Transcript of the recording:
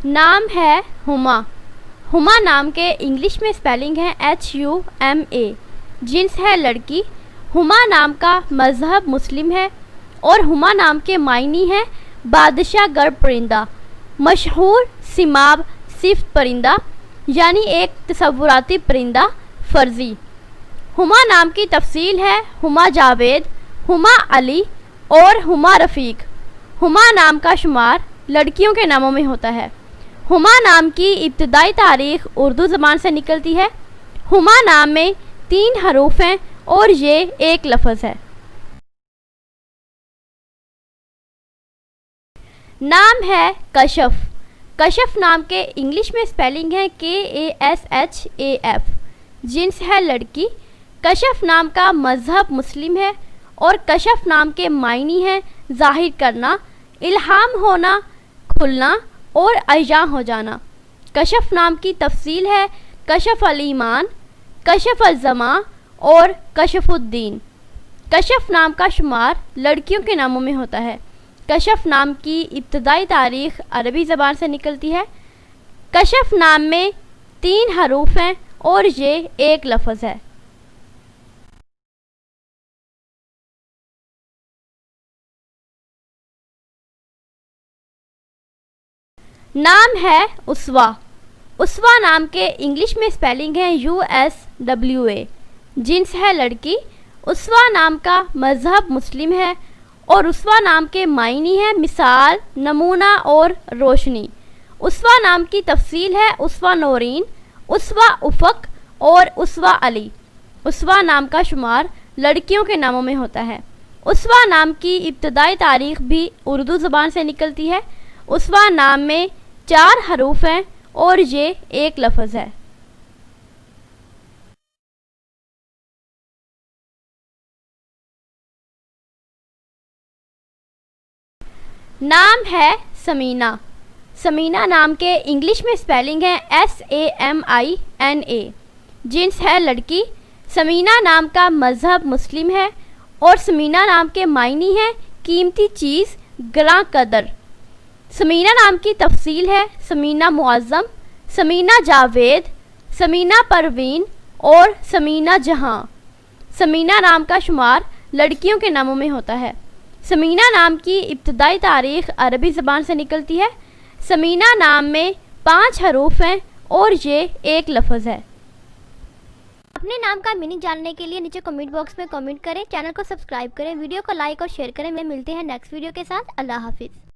نام ہے ہما۔ ہما نام کے انگلش میں اسپیلنگ ہے HUMA۔ جنس ہے لڑکی۔ ہما نام کا مذہب مسلم ہے اور ہما نام کے معنی ہے بادشاہ گر پرندہ، مشہور سماب صفت پرندہ یعنی ایک تصوراتی پرندہ فرضی۔ ہما نام کی تفصیل ہے ہما جاوید، ہما علی اور ہما رفیق۔ ہما نام کا شمار لڑکیوں کے ناموں میں ہوتا ہے۔ ہما نام کی ابتدائی تاریخ اردو زبان سے نکلتی ہے۔ ہما نام میں 3 حروف ہیں اور یہ ایک لفظ ہے۔ نام ہے کشف۔ کشف نام کے انگلش میں اسپیلنگ ہے KASHAF۔ جنس ہے لڑکی۔ کشف نام کا مذہب مسلم ہے اور کشف نام کے معنی ہے ظاہر کرنا، الہام ہونا، کھلنا اور عیاں ہو جانا۔ کشف نام کی تفصیل ہے کشف الایمان، کشف الزمان اور کشف الدین۔ کشف نام کا شمار لڑکیوں کے ناموں میں ہوتا ہے۔ کشف نام کی ابتدائی تاریخ عربی زبان سے نکلتی ہے۔ کشف نام میں 3 حروف ہیں اور یہ ایک لفظ ہے۔ نام ہے اسوا۔ اسوا نام کے انگلش میں اسپیلنگ ہے USWA۔ جنس ہے لڑکی۔ اسوا نام کا مذہب مسلم ہے اور اسوا نام کے معنی ہے مثال، نمونہ اور روشنی۔ اسوا نام کی تفصیل ہے اسوا نورین، اسوا افق اور اسوا علی۔ اسوا نام کا شمار لڑکیوں کے ناموں میں ہوتا ہے۔ اسوا نام کی ابتدائی تاریخ بھی اردو زبان سے نکلتی ہے۔ اسوا نام میں 4 حروف ہیں اور یہ ایک لفظ ہے۔ نام ہے سمینہ۔ سمینہ نام کے انگلش میں اسپیلنگ ہے SAMINA۔ جنس ہے لڑکی۔ سمینہ نام کا مذہب مسلم ہے اور سمینہ نام کے معنی ہے قیمتی چیز، گراں قدر۔ سمینہ نام کی تفصیل ہے سمینہ معظم، سمینہ جاوید، سمینہ پروین اور سمینہ جہاں۔ سمینہ نام کا شمار لڑکیوں کے ناموں میں ہوتا ہے۔ سمینہ نام کی ابتدائی تاریخ عربی زبان سے نکلتی ہے۔ سمینہ نام میں 5 حروف ہیں اور یہ ایک لفظ ہے۔ اپنے نام کا میننگ جاننے کے لیے نیچے کمنٹ باکس میں کمنٹ کریں، چینل کو سبسکرائب کریں، ویڈیو کو لائک اور شیئر کریں۔ ملتے ہیں نیکسٹ ویڈیو کے ساتھ۔ اللہ حافظ۔